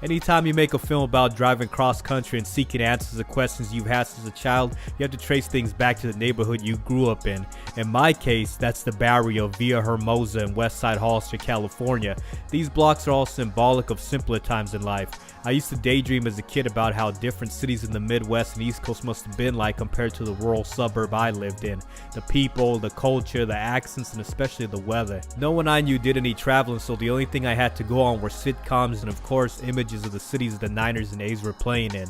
Anytime you make a film about driving cross country and seeking answers to questions you've had as a child, you have to trace things back to the neighborhood you grew up in. In my case, that's the Barrio, Via Hermosa in Westside Hollister, California. These blocks are all symbolic of simpler times in life. I used to daydream as a kid about how different cities in the Midwest and East Coast must have been like compared to the rural suburb I lived in. The people, the culture, the accents, and especially the weather. No one I knew did any traveling, so the only thing I had to go on were sitcoms and of course images of the cities the Niners and A's were playing in.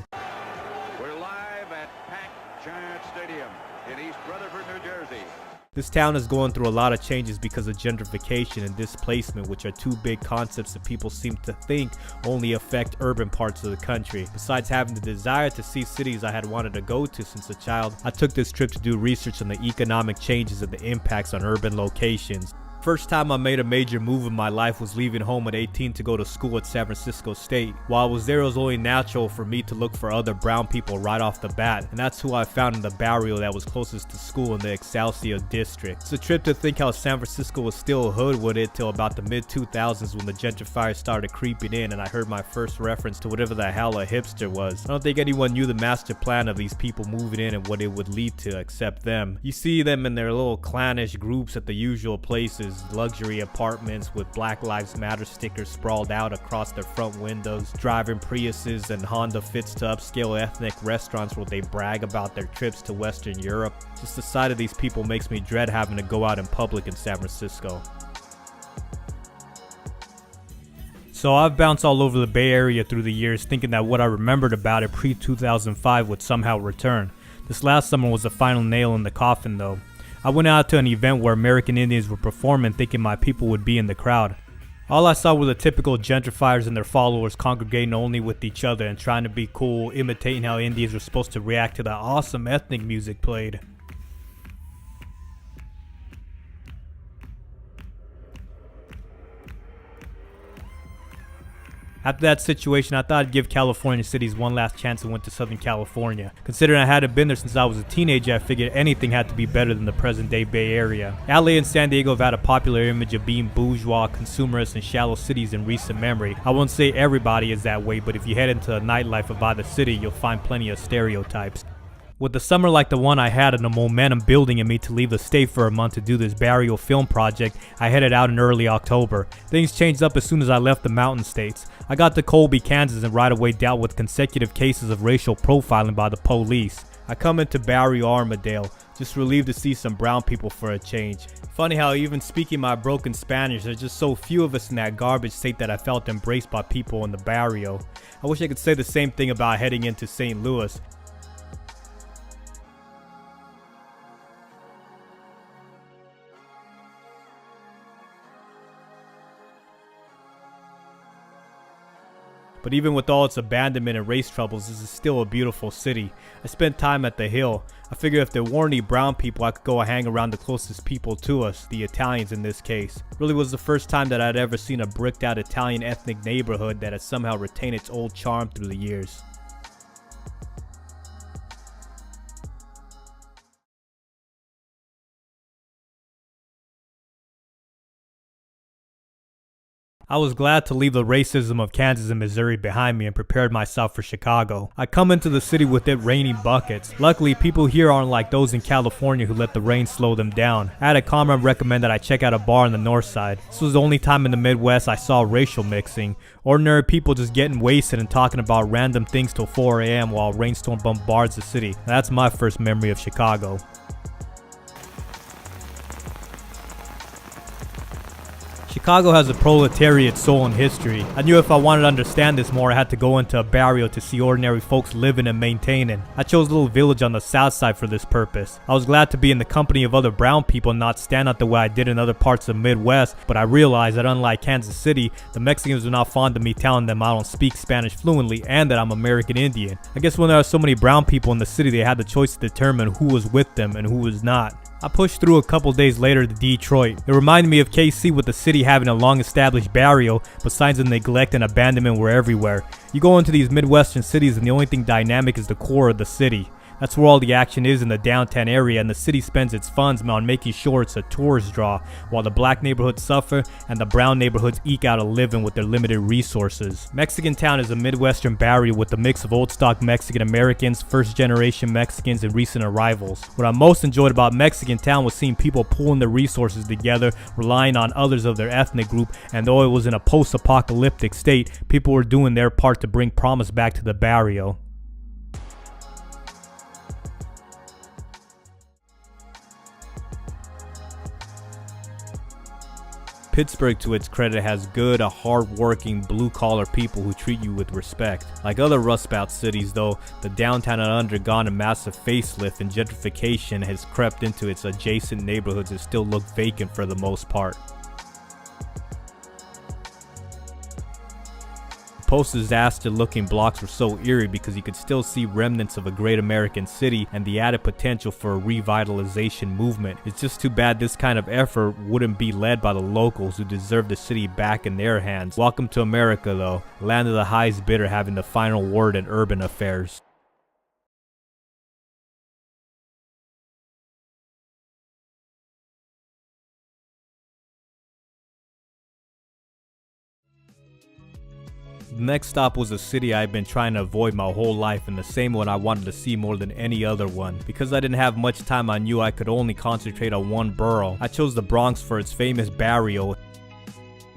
We're live at packed Giant Stadium in East Rutherford, New Jersey. This town is going through a lot of changes because of gentrification and displacement, which are two big concepts that people seem to think only affect urban parts of the country. Besides having the desire to see cities I had wanted to go to since a child, I took this trip to do research on the economic changes and the impacts on urban locations. First time I made a major move in my life was leaving home at 18 to go to school at San Francisco State. While I was there, it was only natural for me to look for other brown people right off the bat, and that's who I found in the Barrio that was closest to school in the Excelsior district. It's a trip to think how San Francisco was still a hood with it till about the mid-2000s when the gentrifiers started creeping in and I heard my first reference to whatever the hell a hipster was. I don't think anyone knew the master plan of these people moving in and what it would lead to except them. You see them in their little clannish groups at the usual places. Luxury apartments with Black Lives Matter stickers sprawled out across their front windows, driving Priuses and Honda Fits to upscale ethnic restaurants where they brag about their trips to Western Europe. Just the sight of these people makes me dread having to go out in public in San Francisco. So I've bounced all over the Bay Area through the years thinking that what I remembered about it pre-2005 would somehow return. This last summer was the final nail in the coffin though. I went out to an event where American Indians were performing thinking my people would be in the crowd. All I saw were the typical gentrifiers and their followers congregating only with each other and trying to be cool, imitating how Indians were supposed to react to the awesome ethnic music played. After that situation, I thought I'd give California cities one last chance and went to Southern California. Considering I hadn't been there since I was a teenager, I figured anything had to be better than the present day Bay Area. LA and San Diego have had a popular image of being bourgeois, consumerist, and shallow cities in recent memory. I won't say everybody is that way, but if you head into the nightlife of either city, you'll find plenty of stereotypes. With a summer like the one I had and the momentum building in me to leave the state for a month to do this Barrio film project, I headed out in early October. Things changed up as soon as I left the mountain states. I got to Colby, Kansas and right away dealt with consecutive cases of racial profiling by the police. I come into Barrio, Armadale, just relieved to see some brown people for a change. Funny how even speaking my broken Spanish, there's just so few of us in that garbage state that I felt embraced by people in the Barrio. I wish I could say the same thing about heading into St. Louis. But even with all its abandonment and race troubles, this is still a beautiful city. I spent time at the Hill. I figured if there weren't any brown people, I could go hang around the closest people to us, the Italians in this case. Really was the first time that I'd ever seen a bricked out Italian ethnic neighborhood that had somehow retained its old charm through the years. I was glad to leave the racism of Kansas and Missouri behind me and prepared myself for Chicago. I come into the city with it raining buckets. Luckily, people here aren't like those in California who let the rain slow them down. I had a comrade recommend that I check out a bar on the north side. This was the only time in the Midwest I saw racial mixing. Ordinary people just getting wasted and talking about random things till 4 a.m. while a rainstorm bombards the city. That's my first memory of Chicago. Chicago has a proletariat soul and history. I knew if I wanted to understand this more, I had to go into a barrio to see ordinary folks living and maintaining. I chose a little village on the south side for this purpose. I was glad to be in the company of other brown people and not stand out the way I did in other parts of the Midwest, but I realized that unlike Kansas City, the Mexicans were not fond of me telling them I don't speak Spanish fluently and that I'm American Indian. I guess when there are so many brown people in the city, they had the choice to determine who was with them and who was not. I pushed through a couple days later to Detroit. It reminded me of KC with the city having a long-established barrio, but signs of neglect and abandonment were everywhere. You go into these Midwestern cities and the only thing dynamic is the core of the city. That's where all the action is in the downtown area, and the city spends its funds on making sure it's a tourist draw, while the black neighborhoods suffer and the brown neighborhoods eke out a living with their limited resources. Mexican Town is a Midwestern barrio with a mix of old stock Mexican Americans, first generation Mexicans, and recent arrivals. What I most enjoyed about Mexican Town was seeing people pulling their resources together, relying on others of their ethnic group, and though it was in a post-apocalyptic state, people were doing their part to bring promise back to the barrio. Pittsburgh, to its credit, has good, hard-working, blue-collar people who treat you with respect. Like other Rust Belt cities, though, the downtown had undergone a massive facelift and gentrification has crept into its adjacent neighborhoods and still look vacant for the most part. Post-disaster looking blocks were so eerie because you could still see remnants of a great American city and the added potential for a revitalization movement. It's just too bad this kind of effort wouldn't be led by the locals who deserve the city back in their hands. Welcome to America though, land of the highest bidder having the final word in urban affairs. The next stop was a city I've been trying to avoid my whole life, and the same one I wanted to see more than any other one. Because I didn't have much time, I knew I could only concentrate on one borough. I chose the Bronx for its famous Barrio.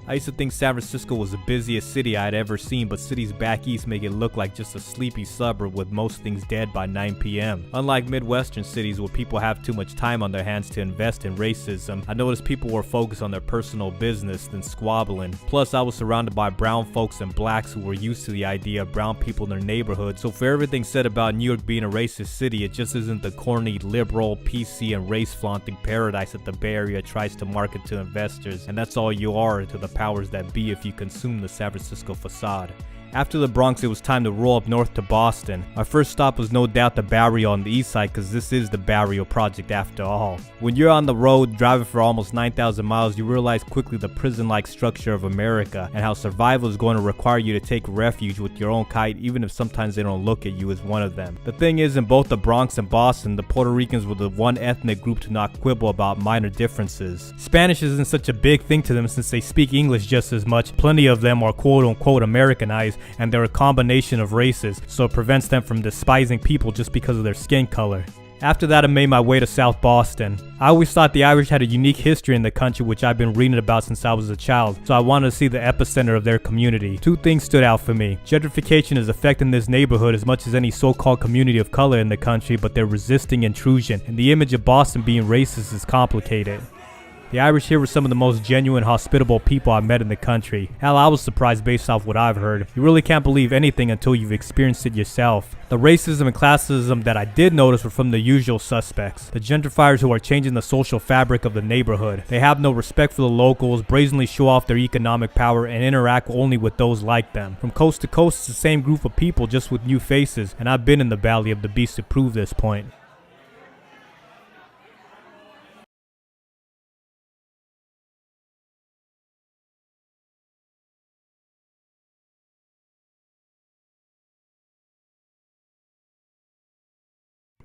I used to think San Francisco was the busiest city I had ever seen, but cities back east make it look like just a sleepy suburb with most things dead by 9 p.m. Unlike Midwestern cities where people have too much time on their hands to invest in racism, I noticed people were focused on their personal business than squabbling. Plus, I was surrounded by brown folks and blacks who were used to the idea of brown people in their neighborhood, so for everything said about New York being a racist city, it just isn't the corny, liberal, PC, and race-flaunting paradise that the Bay Area tries to market to investors, and that's all you are to the powers that be if you consume the San Francisco facade. After the Bronx, it was time to roll up north to Boston. My first stop was no doubt the Barrio on the east side, because this is the Barrio project after all. When you're on the road driving for almost 9,000 miles, you realize quickly the prison-like structure of America and how survival is going to require you to take refuge with your own kind, even if sometimes they don't look at you as one of them. The thing is, in both the Bronx and Boston, the Puerto Ricans were the one ethnic group to not quibble about minor differences. Spanish isn't such a big thing to them since they speak English just as much. Plenty of them are quote-unquote Americanized, and they're a combination of races, so it prevents them from despising people just because of their skin color. After that, I made my way to South Boston. I always thought the Irish had a unique history in the country, which I've been reading about since I was a child, so I wanted to see the epicenter of their community. Two things stood out for me. Gentrification is affecting this neighborhood as much as any so-called community of color in the country, but they're resisting intrusion, and the image of Boston being racist is complicated. The Irish here were some of the most genuine, hospitable people I've met in the country. Hell, I was surprised based off what I've heard. You really can't believe anything until you've experienced it yourself. The racism and classism that I did notice were from the usual suspects. The gentrifiers who are changing the social fabric of the neighborhood. They have no respect for the locals, brazenly show off their economic power, and interact only with those like them. From coast to coast, it's the same group of people, just with new faces, and I've been in the Valley of the Beast to prove this point.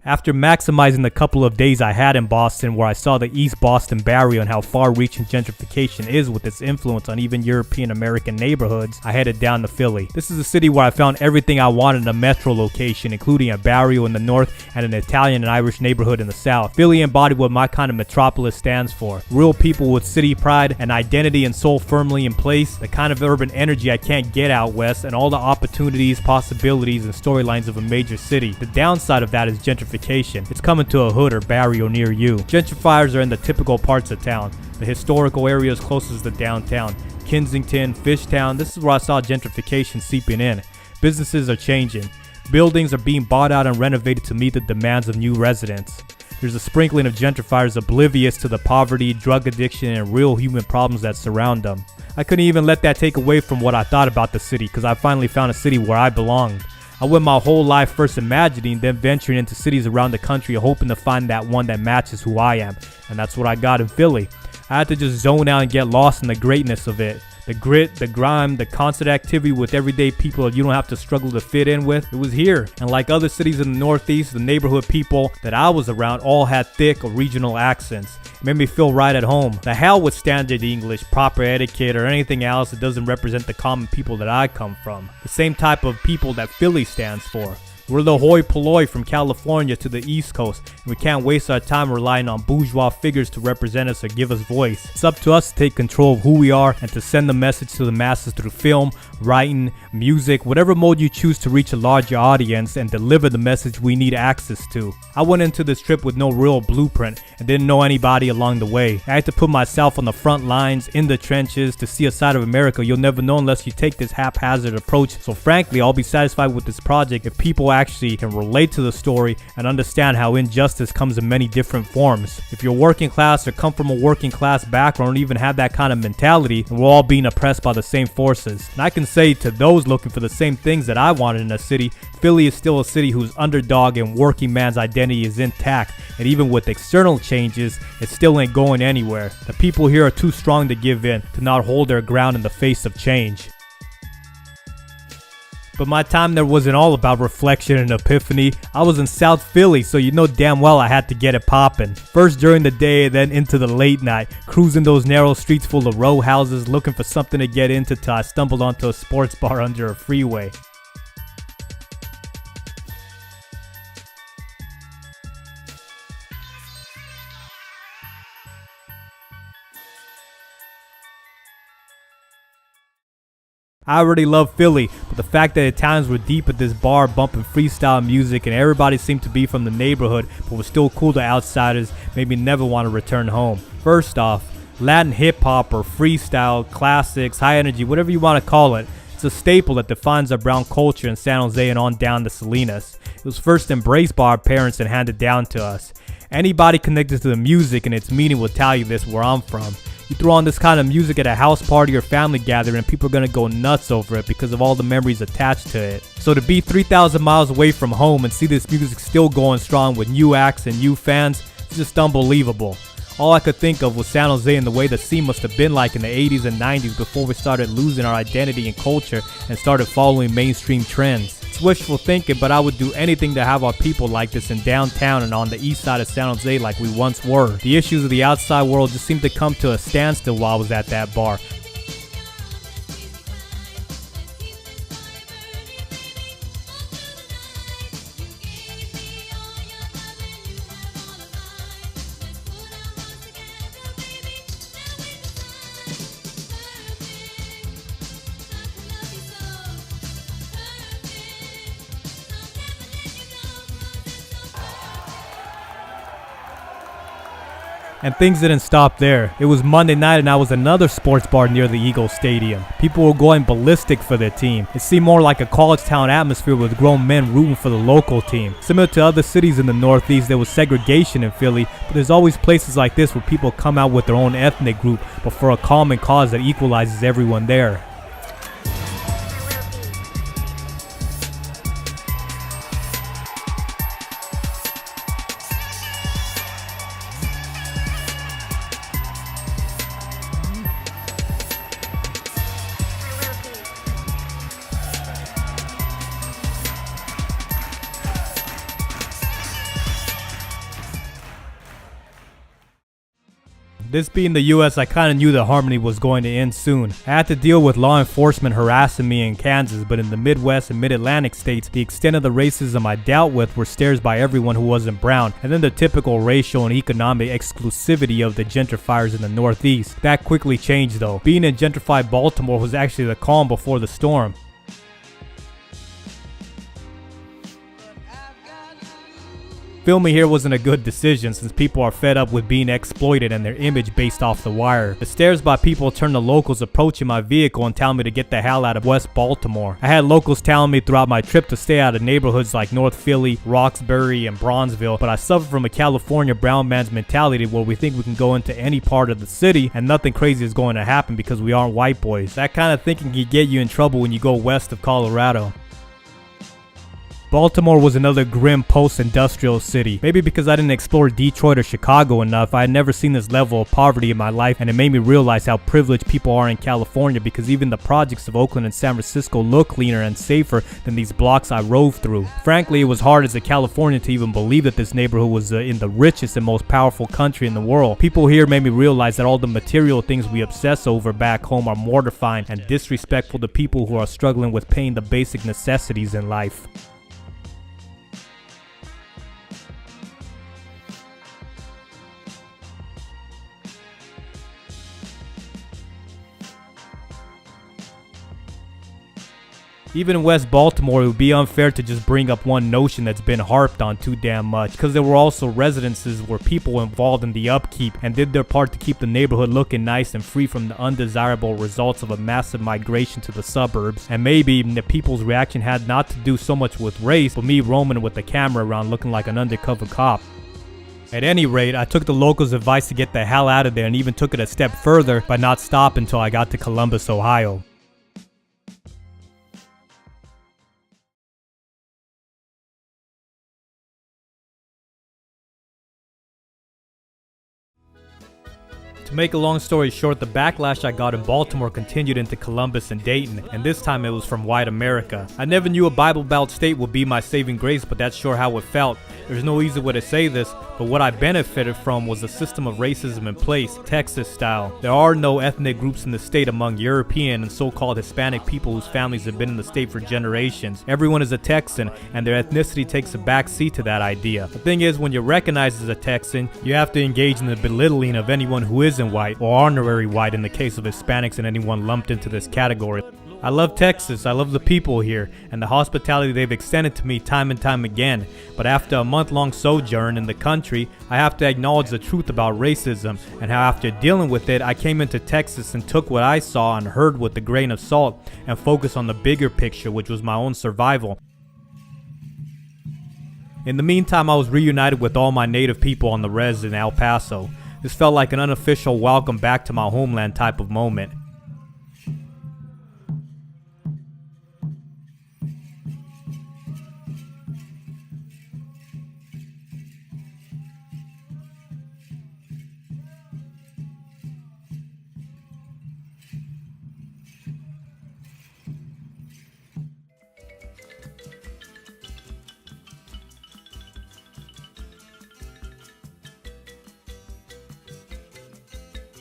After maximizing the couple of days I had in Boston, where I saw the East Boston Barrio and how far-reaching gentrification is with its influence on even European American neighborhoods, I headed down to Philly. This is a city where I found everything I wanted in a metro location, including a barrio in the north and an Italian and Irish neighborhood in the south. Philly embodied what my kind of metropolis stands for. Real people with city pride, an identity and soul firmly in place, the kind of urban energy I can't get out west, and all the opportunities, possibilities, and storylines of a major city. The downside of that is gentrification. It's coming to a hood or barrio near you. Gentrifiers are in the typical parts of town, the historical areas closest to downtown, Kensington, Fishtown. This is where I saw gentrification seeping in. Businesses are changing. Buildings are being bought out and renovated to meet the demands of new residents. There's a sprinkling of gentrifiers oblivious to the poverty, drug addiction, and real human problems that surround them. I couldn't even let that take away from what I thought about the city, because I finally found a city where I belonged. I went my whole life first imagining, then venturing into cities around the country hoping to find that one that matches who I am, and that's what I got in Philly. I had to just zone out and get lost in the greatness of it. The grit, the grime, the constant activity with everyday people that you don't have to struggle to fit in with, it was here. And like other cities in the Northeast, the neighborhood people that I was around all had thick or regional accents. It made me feel right at home. The hell with standard English, proper etiquette, or anything else that doesn't represent the common people that I come from. The same type of people that Philly stands for. We're the hoi polloi from California to the East Coast, and we can't waste our time relying on bourgeois figures to represent us or give us voice. It's up to us to take control of who we are and to send the message to the masses through film, writing, music, whatever mode you choose to reach a larger audience and deliver the message we need access to. I went into this trip with no real blueprint and didn't know anybody along the way. I had to put myself on the front lines, in the trenches, to see a side of America you'll never know unless you take this haphazard approach. So frankly, I'll be satisfied with this project if people actually can relate to the story and understand how injustice comes in many different forms. If you're working class or come from a working class background or even have that kind of mentality, then we're all being oppressed by the same forces. And I can say to those looking for the same things that I wanted in a city, Philly is still a city whose underdog and working man's identity is intact, and even with external changes, it still ain't going anywhere. The people here are too strong to give in, to not hold their ground in the face of change. But my time there wasn't all about reflection and epiphany. I was in South Philly, so you know damn well I had to get it poppin'. First during the day, then into the late night, cruising those narrow streets full of row houses, looking for something to get into till I stumbled onto a sports bar under a freeway. I already love Philly, but the fact that at times we're deep at this bar bumping freestyle music and everybody seemed to be from the neighborhood but was still cool to outsiders made me never want to return home. First off, Latin hip-hop or freestyle, classics, high energy, whatever you want to call it, it's a staple that defines our brown culture in San Jose and on down to Salinas. It was first embraced by our parents and handed down to us. Anybody connected to the music and its meaning will tell you this where I'm from. You throw on this kind of music at a house party or family gathering and people are going to go nuts over it because of all the memories attached to it. So to be 3,000 miles away from home and see this music still going strong with new acts and new fans, it's just unbelievable. All I could think of was San Jose and the way the scene must have been like in the 80s and 90s before we started losing our identity and culture and started following mainstream trends. It's wishful thinking, but I would do anything to have our people like this in downtown and on the east side of San Jose like we once were. The issues of the outside world just seemed to come to a standstill while I was at that bar. And things didn't stop there. It was Monday night and I was another sports bar near the Eagles Stadium. People were going ballistic for their team. It seemed more like a college town atmosphere with grown men rooting for the local team. Similar to other cities in the Northeast, there was segregation in Philly, but there's always places like this where people come out with their own ethnic group, but for a common cause that equalizes everyone there. This being the US, I kinda knew the harmony was going to end soon. I had to deal with law enforcement harassing me in Kansas, but in the Midwest and Mid-Atlantic states, the extent of the racism I dealt with were stares by everyone who wasn't brown, and then the typical racial and economic exclusivity of the gentrifiers in the Northeast. That quickly changed though. Being in gentrified Baltimore was actually the calm before the storm. Filming here wasn't a good decision since people are fed up with being exploited and their image based off the wire. The stares by people turned to locals approaching my vehicle and telling me to get the hell out of West Baltimore. I had locals telling me throughout my trip to stay out of neighborhoods like North Philly, Roxbury, and Bronzeville, but I suffer from a California brown man's mentality where we think we can go into any part of the city and nothing crazy is going to happen because we aren't white boys. That kind of thinking can get you in trouble when you go west of Colorado. Baltimore was another grim post-industrial city. Maybe because I didn't explore Detroit or Chicago enough, I had never seen this level of poverty in my life, and it made me realize how privileged people are in California, because even the projects of Oakland and San Francisco look cleaner and safer than these blocks I rove through. Frankly, it was hard as a Californian to even believe that this neighborhood was in the richest and most powerful country in the world. People here made me realize that all the material things we obsess over back home are mortifying and disrespectful to people who are struggling with paying the basic necessities in life. Even in West Baltimore, it would be unfair to just bring up one notion that's been harped on too damn much, because there were also residences where people involved in the upkeep and did their part to keep the neighborhood looking nice and free from the undesirable results of a massive migration to the suburbs. And maybe the people's reaction had not to do so much with race, but me roaming with the camera around looking like an undercover cop. At any rate, I took the locals' advice to get the hell out of there and even took it a step further by not stopping until I got to Columbus, Ohio. To make a long story short, the backlash I got in Baltimore continued into Columbus and Dayton, and this time it was from white America. I never knew a Bible Belt state would be my saving grace, but that's sure how it felt. There's no easy way to say this, but what I benefited from was a system of racism in place, Texas style. There are no ethnic groups in the state among European and so-called Hispanic people whose families have been in the state for generations. Everyone is a Texan, and their ethnicity takes a back seat to that idea. The thing is, when you're recognized as a Texan, you have to engage in the belittling of anyone who isn't white, or honorary white in the case of Hispanics and anyone lumped into this category. I love Texas, I love the people here, and the hospitality they've extended to me time and time again, but after a month-long sojourn in the country, I have to acknowledge the truth about racism, and how after dealing with it, I came into Texas and took what I saw and heard with a grain of salt, and focused on the bigger picture, which was my own survival. In the meantime, I was reunited with all my native people on the res in El Paso. This felt like an unofficial welcome back to my homeland type of moment.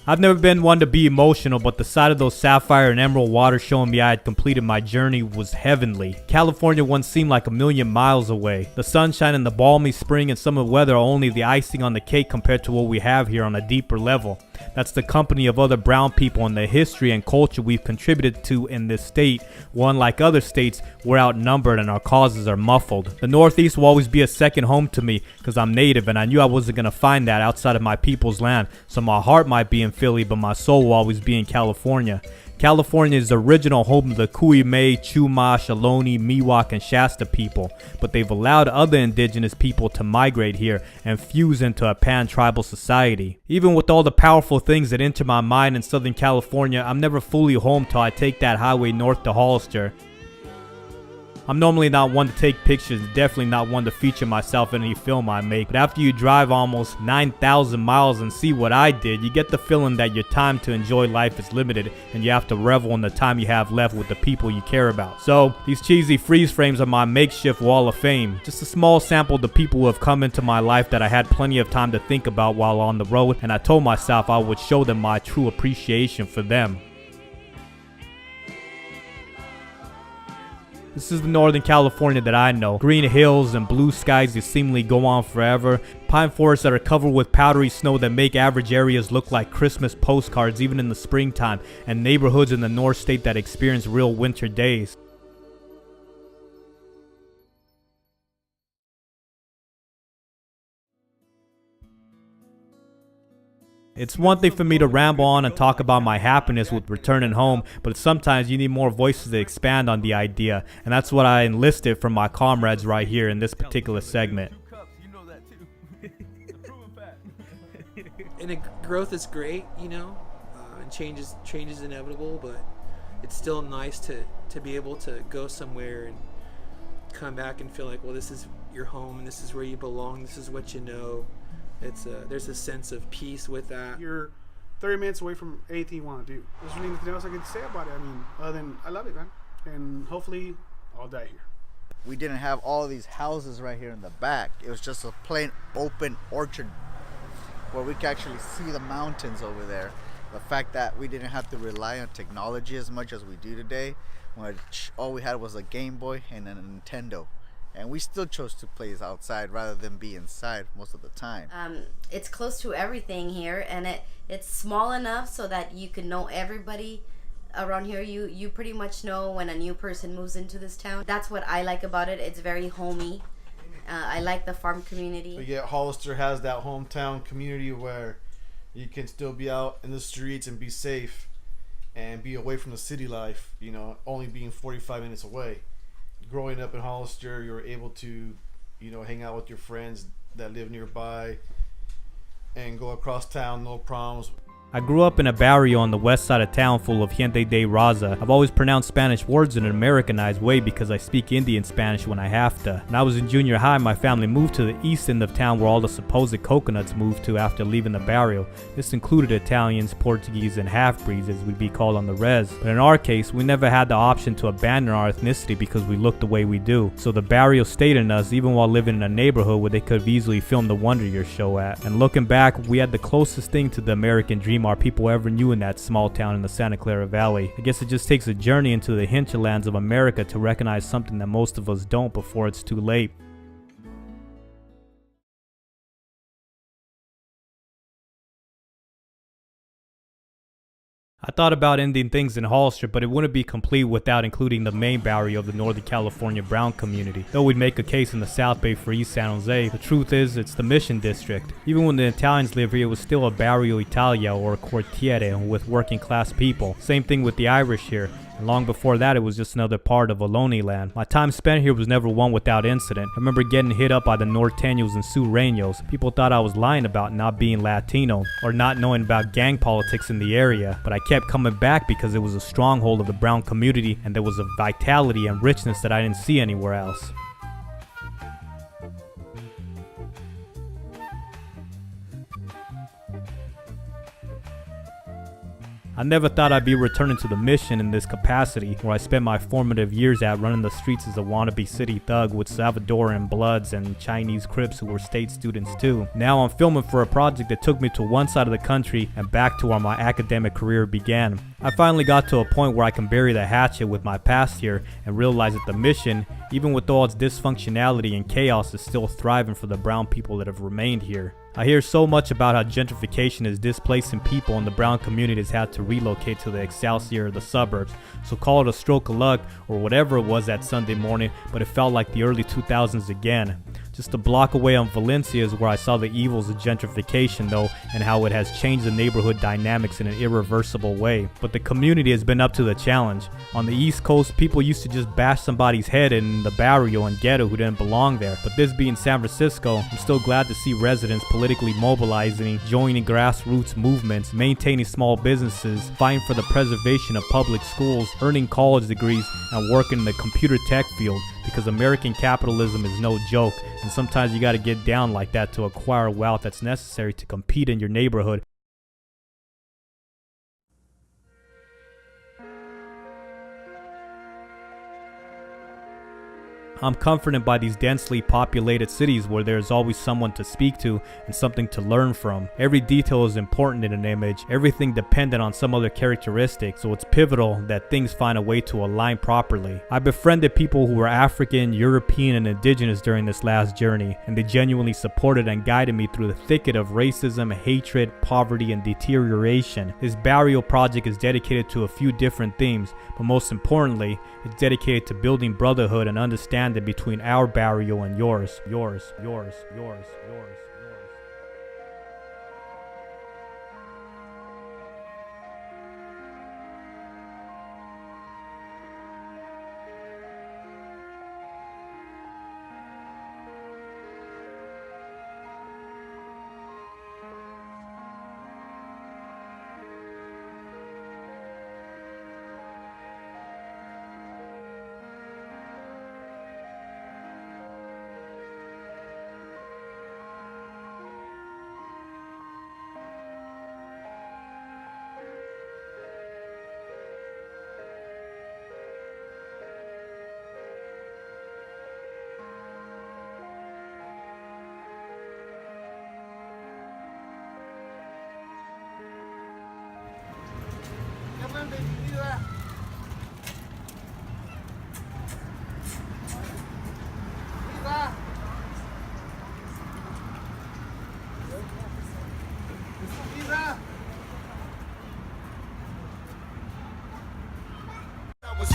I've never been one to be emotional, but the sight of those sapphire and emerald waters showing me I had completed my journey was heavenly. California once seemed like a million miles away. The sunshine and the balmy spring and summer weather are only the icing on the cake compared to what we have here on a deeper level. That's the company of other brown people and the history and culture we've contributed to in this state. One, like other states, we're outnumbered and our causes are muffled. The Northeast will always be a second home to me because I'm native, and I knew I wasn't going to find that outside of my people's land. So my heart might be in Philly, but my soul will always be in California. California is the original home of the Kuimei, Chumash, Ohlone, Miwok, and Shasta people, but they've allowed other indigenous people to migrate here and fuse into a pan-tribal society. Even with all the powerful things that enter my mind in Southern California, I'm never fully home till I take that highway north to Hollister. I'm normally not one to take pictures, definitely not one to feature myself in any film I make, but after you drive almost 9,000 miles and see what I did, you get the feeling that your time to enjoy life is limited and you have to revel in the time you have left with the people you care about. So, these cheesy freeze frames are my makeshift wall of fame. Just a small sample of the people who have come into my life that I had plenty of time to think about while on the road, and I told myself I would show them my true appreciation for them. This is the Northern California that I know. Green hills and blue skies that seemingly go on forever. Pine forests that are covered with powdery snow that make average areas look like Christmas postcards even in the springtime. And neighborhoods in the North State that experience real winter days. It's one thing for me to ramble on and talk about my happiness with returning home, but sometimes you need more voices to expand on the idea, and that's what I enlisted from my comrades right here in this particular segment. And growth is great, you know, and change is inevitable, but it's still nice to be able to go somewhere and come back and feel like, well, this is your home and this is where you belong. This is what you know. There's a sense of peace with that. You're 30 minutes away from anything you want to do. There's really nothing else I can say about it. I mean, other than I love it, man. And hopefully I'll die here. We didn't have all these houses right here in the back. It was just a plain open orchard where we could actually see the mountains over there. The fact that we didn't have to rely on technology as much as we do today, which all we had was a Game Boy and a Nintendo. And we still chose to play outside rather than be inside most of the time. It's close to everything here, and it's small enough so that you can know everybody around here. You pretty much know when a new person moves into this town. That's what I like about it. It's very homey. I like the farm community. But yet Hollister has that hometown community where you can still be out in the streets and be safe and be away from the city life, you know, only being 45 minutes away. Growing up in Hollister, you're able to, you know, hang out with your friends that live nearby and go across town, no problems. I grew up in a barrio on the west side of town full of gente de raza. I've always pronounced Spanish words in an Americanized way because I speak Indian Spanish when I have to. When I was in junior high, my family moved to the east end of town where all the supposed coconuts moved to after leaving the barrio. This included Italians, Portuguese, and half-breeds as we'd be called on the res. But in our case, we never had the option to abandon our ethnicity because we looked the way we do. So the barrio stayed in us even while living in a neighborhood where they could have easily filmed the Wonder Years show at. And looking back, we had the closest thing to the American dream our people ever knew in that small town in the Santa Clara Valley. I guess it just takes a journey into the hinterlands of America to recognize something that most of us don't before it's too late. I thought about ending things in Hollister, but it wouldn't be complete without including the main barrio of the Northern California Brown community. Though we'd make a case in the South Bay for East San Jose, the truth is it's the Mission District. Even when the Italians lived here, it was still a Barrio Italia or a quartiere with working class people. Same thing with the Irish here. And long before that, it was just another part of Ohlone land. My time spent here was never one without incident. I remember getting hit up by the Norteños and Sureños. People thought I was lying about not being Latino or not knowing about gang politics in the area, but I kept coming back because it was a stronghold of the brown community and there was a vitality and richness that I didn't see anywhere else. I never thought I'd be returning to the Mission in this capacity, where I spent my formative years at running the streets as a wannabe city thug with Salvadoran Bloods and Chinese Crips who were state students too. Now I'm filming for a project that took me to one side of the country and back to where my academic career began. I finally got to a point where I can bury the hatchet with my past here and realize that the Mission, even with all its dysfunctionality and chaos, is still thriving for the brown people that have remained here. I hear so much about how gentrification is displacing people and the brown community has had to relocate to the Excelsior or the suburbs. So call it a stroke of luck or whatever it was that Sunday morning, but it felt like the early 2000s again. Just a block away on Valencia is where I saw the evils of gentrification though, and how it has changed the neighborhood dynamics in an irreversible way. But the community has been up to the challenge. On the East Coast, people used to just bash somebody's head in the barrio and ghetto who didn't belong there. But this being San Francisco, I'm still glad to see residents politically mobilizing, joining grassroots movements, maintaining small businesses, fighting for the preservation of public schools, earning college degrees, and working in the computer tech field, because American capitalism is no joke, and sometimes you gotta get down like that to acquire wealth that's necessary to compete in your neighborhood. I'm comforted by these densely populated cities where there's always someone to speak to and something to learn from. Every detail is important in an image, everything dependent on some other characteristic, so it's pivotal that things find a way to align properly. I befriended people who were African, European, and indigenous during this last journey, and they genuinely supported and guided me through the thicket of racism, hatred, poverty, and deterioration. This Barrio project is dedicated to a few different themes, but most importantly, it's dedicated to building brotherhood and understanding between our barrio and yours.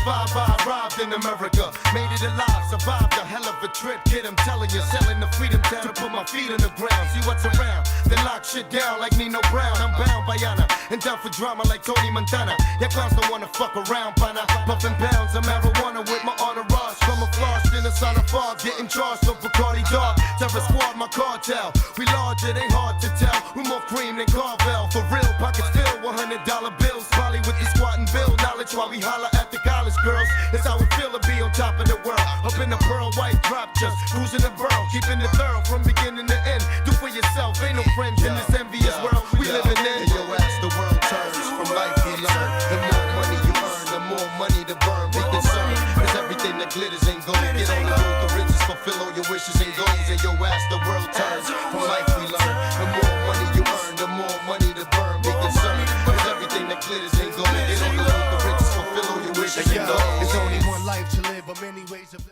5, I arrived in America. Made it alive, survived a hell of a trip. Kid, I'm telling you, selling the freedom town to put my feet on the ground. See what's around, then lock shit down like Nino Brown. I'm bound by honor and down for drama like Tony Montana. Yeah, clowns don't wanna fuck around, pana. Puffing pounds of marijuana with my entourage. From a floss in the sun of fog, getting charged of Bacardi Dog. Terror Squad, my cartel. We large, it ain't hard to tell. We more cream than Carvel. For real, pockets filled, $100 bills. Probably with the squat and bill knowledge while we holler at the college girls. It's how we feel to be on top of the world. Up in the pearl white drop, just cruising the borough. Keeping it thorough from beginning to end. Do for yourself, ain't no friends in this envious world we living in. And yo, as the world turns, from life we learn. The more money you earn, the more money to burn. Be concerned, cause everything that glitters ain't gold. Get on the road to riches, fulfill all your wishes and goals. And yo, as the world turns, from life we learn. The more money you earn, the more money to burn. Be concerned, cause everything that glitters ain't gold. Get on the road to riches, fulfill all your wishes and goals. There's only one life to live, but many ways of living.